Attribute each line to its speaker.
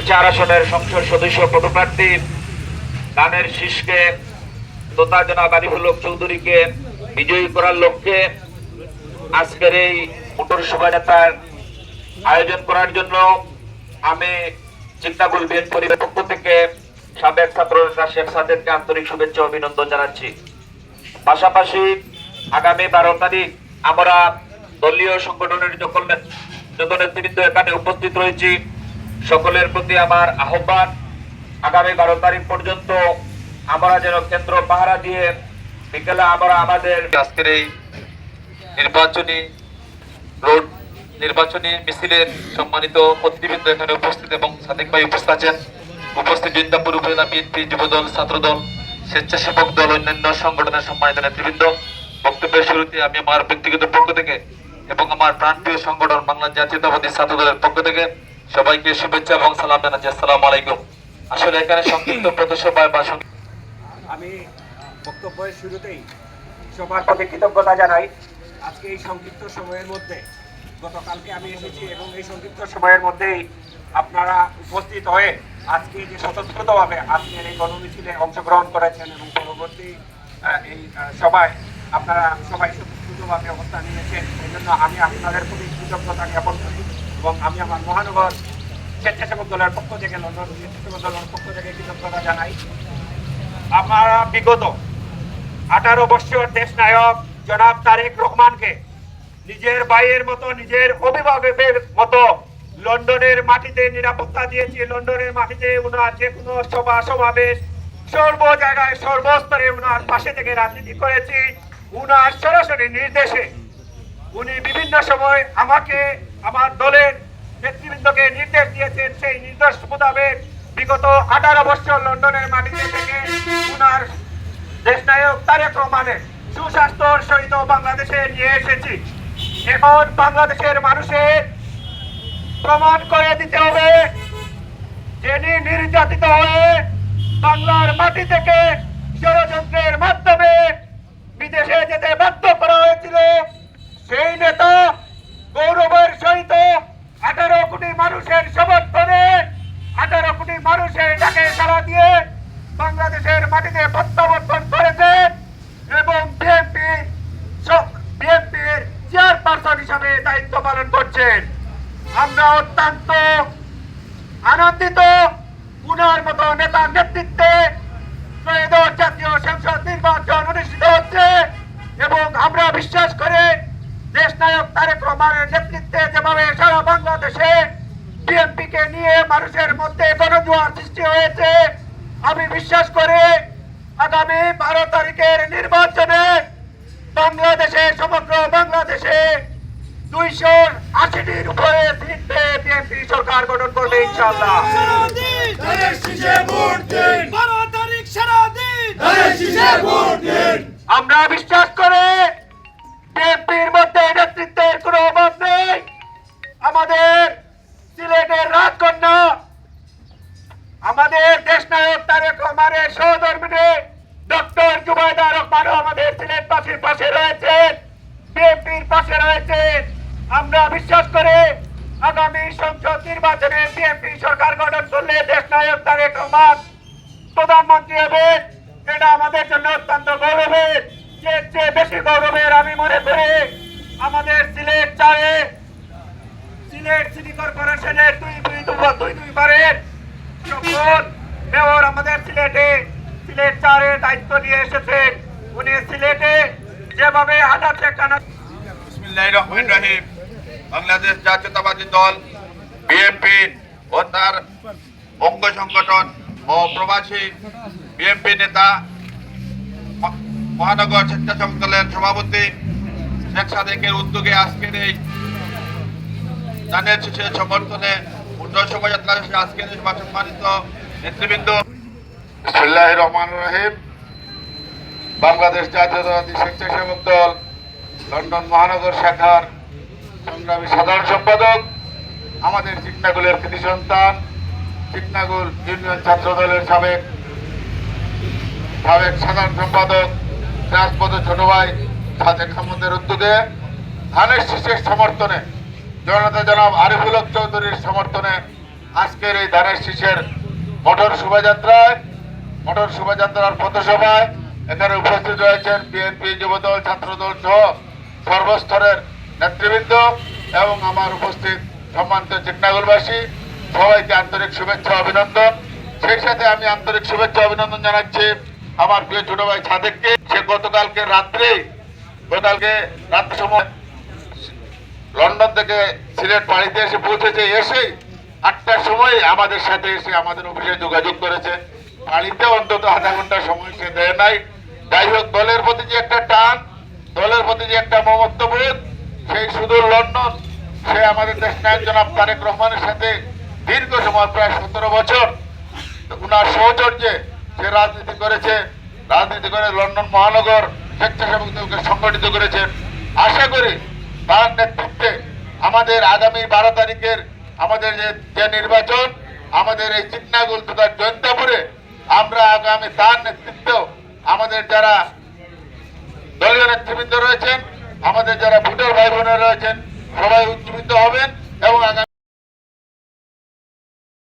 Speaker 1: 4 আসনের সংসদ সদস্য পদপ্রার্থী ধানের শীষকে তথা জনাব আরিফুল হক চৌধুরীকে বিজয়ী করার লক্ষ্যে আজকের এই মোটর শোভাযাত্রার আয়োজন করার জন্য আমি চিন্তাকুল বিএনপির পক্ষ থেকে সাবেক ছাত্র নেতা শেখ সাদেককে আন্তরিক শুভেচ্ছা ও অভিনন্দন জানাচ্ছি। পাশাপাশি আগামী 12 তারিখ আমরা দলীয় সংগঠনের যত নেতৃবৃন্দ এখানে উপস্থিত রয়েছি সকলের প্রতি আমার আহ্বান, আগামী 12 তারিখ পর্যন্ত আমরা যেন কেন্দ্র পাহারা দিয়ে বিকেলে আমরা আমাদের আজকের এই নির্বাচনী মিছিলের সম্মানিত অতিথিবৃন্দ এখানে উপস্থিত এবং সাদেক ভাই উপস্থিত আছেন। উপস্থিত জিন্দাপুর উপজেলা বিএনপি যুবদল, ছাত্রদল, স্বেচ্ছাসেবক দল, অন্যান্য সংগঠনের সম্মানিত নেতৃবৃন্দ, বক্তব্যের শুরুতে আমি আমার ব্যক্তিগত পক্ষ থেকে এবং আমার প্রাণপ্রিয় সংগঠন বাংলা জাতীয়তাবাদী ছাত্রদলের পক্ষ থেকে সবাইকে শুভেচ্ছা এবং সালাম জানাচ্ছি। আসসালামু আলাইকুম। আসলে এখানে সংক্ষিপ্ত পথসভায় বা
Speaker 2: আমি বক্তব্যের শুরুতেই সবার প্রতি কৃতজ্ঞতা জানাই। আজকে এই সংক্ষিপ্ত সময়ের মধ্যে, গতকালকে আমি এসেছি এবং এই সংক্ষিপ্ত সময়ের মধ্যেই আপনারা উপস্থিত হয়ে আজকে যে স্বতঃস্ফূর্তভাবে আজকের এই গণমিছিলে অংশগ্রহণ করেছেন এবং পরবর্তী এই সভায় আপনারা সবাই স্বতঃস্ফূর্তভাবে অবস্থান নিয়েছেন, এই জন্য আমি আপনাদের প্রতি কৃতজ্ঞতা জ্ঞাপন করি এবং আমি আমার মহানগর স্বেচ্ছাসেবক দলের পক্ষ থেকে, লন্ডন স্বেচ্ছাসেবক দলের পক্ষ থেকে কৃতজ্ঞতা জানাই। আমরা বিগত 18 বছর দেশ নায়ক জনাব তারেক রহমানকে নিজের ভাইয়ের মতো, নিজের অভিভাবকের মতো লন্ডনের মাটিতে নিরাপত্তা দিয়েছি। লন্ডনের মাটিতে উনার যে কোনো সভা সমাবেশ সর্ব জায়গায় সর্বস্তরে উনার পাশে থেকে রাজনীতি করেছি। উনার সরাসরি নির্দেশে উনি বিভিন্ন সময় আমাকে, আমার দলের নেতৃবৃন্দকে নির্দেশ দিয়েছেন। সেই নির্দেশ মোতাবেক বিগত 18 বছর লন্ডনের মাটিতে থেকে উনার দেশনায়ক তারেক রহমানের সুস্বাস্থ্যর সহিত বাংলাদেশে নিয়ে এসেছি। এখন বাংলাদেশের মানুষের প্রমাণ করে দিতে হবে, যিনি নির্যাতিত হয়ে বাংলার মাটি থেকে ষড়যন্ত্রের মাধ্যমে বিদেশে যেতে বাধ্য করা হয়েছিল, সেই নেতা গৌরবের সহিত 18 কোটি মানুষের সমর্থনে, 18 কোটি মানুষের ডাকে সাড়া দিয়ে বাংলাদেশের মাটিতে প্রত্যাবর্তন করেছেন এবং বিএনপির চেয়ারপারসন হিসাবে দায়িত্ব পালন করছেন। আমরা অত্যন্ত আনন্দিত উনার মতো নেতার নেতৃত্বে ত্রয়োদশ জাতীয় সংসদ নির্বাচন অনুষ্ঠিত হচ্ছে এবং আমরা বিশ্বাস করে দেশ নায়ক তারেক রহমানের নেতৃত্বে যেভাবে সারা বাংলাদেশে বিএনপিকে নিয়ে মানুষের মধ্যে গণজোয়ার সৃষ্টি হয়েছে, আমি বিশ্বাস করে আগামী 12 তারিখের নির্বাচনে বাংলাদেশে, সমগ্র বাংলাদেশে 280টির উপরে সিট পেয়ে বিএনপি সরকার গঠন করবে ইনশাআল্লাহ। আমরা বিশ্বাস করে বিএনপির মধ্যে নেতৃত্বের কোনো অভাব নেই। আমাদের সিলেটের রাজকন্যা, আমাদের দেশনায়ক তারেক রহমানের সহধর্মিণী ডক্টর জুবাইদা রহমানও আমাদের সিলেটবাসীর পাশে রয়েছেন, বিএনপির পাশে রয়েছেন। আমরা বিশ্বাস করে আগামী সংসদ নির্বাচনে বিএনপি সরকার গঠন করলে দেশনায়ক তারেক রহমান প্রধানমন্ত্রী হবেন। এটা আমাদের জন্য অত্যন্ত গৌরবের, এর চেয়ে বেশি গৌরবের আমি মনে করি আমাদের সিলেট সিটি কর্পোরেশনের দুইবারের মেয়র আমাদের সিলেট 4-এ দায়িত্ব নিয়ে এসেছেন। উনি সিলেটে যেভাবে হাঁটাচ্ছে কানা।
Speaker 3: বিসমিল্লাহির রহমানির রহিম। বাংলাদেশ জাতীয়তাবাদী দল বিএনপি ও তার অঙ্গ সংগঠন ও প্রবাসী বিএনপি নেতা মহানগর স্বেচ্ছাসেবক দলের সভাপতি শেখ সাদেকের উদ্যোগে আজকের এই ধানের শীষের সমর্থনে উন্নয়ন শোভাযাত্রা আজকের সম্মানিত নেতৃবৃন্দ। বিসমিল্লাহির রহমানির রহিম। বাংলাদেশ জাতীয়তাবাদী স্বেচ্ছাসেবক দল লন্ডন মহানগর শাখার সংগ্রামী সাধারণ সম্পাদক, আমাদের চিকনাগুলের কৃতি সন্তান, চিকনাগুল ইউনিয়ন ছাত্র দলের সাবেক সাধারণ সম্পাদক রাজপথ ছোট ভাই সাদেক আহমদের উদ্যোগে ধানের শীষের সমর্থনে জনতা জনাব আরিফুল হক চৌধুরীর সমর্থনে আজকের এই ধানের শীষের মোটর শোভাযাত্রার পথসভায় এখানে উপস্থিত রয়েছেন বিএনপি, যুবদল, ছাত্রদল সহ সর্বস্তরের নেতৃবৃন্দ এবং আমার উপস্থিত সম্মানিত চিটনাগরবাসী, সবাইকে আন্তরিক শুভেচ্ছা অভিনন্দন। সেই সাথে আমি আন্তরিক শুভেচ্ছা অভিনন্দন জানাচ্ছি আমার প্রিয় ছোট ভাই সাদেককে। সে গতকালকে রাত্রে সময় লন্ডন থেকে সিলেট বাড়িতে এসে পৌঁছেছে, এসেই 8টার সময় আমাদের সাথে এসে আমাদের অফিসে যোগাযোগ করেছে। বাড়িতে অন্তত আধা ঘন্টা সময় সে দেয় নাই। যাই হোক, দলের প্রতি যে একটা টান, দলের প্রতি যে একটা মমত্ববোধ, সেই সুদূর লন্ডন সে আমাদের দেশ নায়ক জনাব তারেক রহমানের সাথে দীর্ঘ সময় প্রায় 17 বছর উনার সহচর্যে সে রাজনীতি করে লন্ডন মহানগর স্বেচ্ছাসেবক দলকে সংগঠিত করেছেন। আশা করি তার নেতৃত্বে আমাদের আগামী 12 তারিখের আমাদের যে নির্বাচন, আমাদের এই চিটনাগুল তথা জয়ন্তাপুরে আমরা আগামী তার নেতৃত্বেও আমাদের যারা দলীয় নেতৃবৃন্দ রয়েছেন, আমাদের যারা ভোটার ভাই বোনেরা রয়েছেন, সবাই উজ্জীবিত হবেন এবং আগামী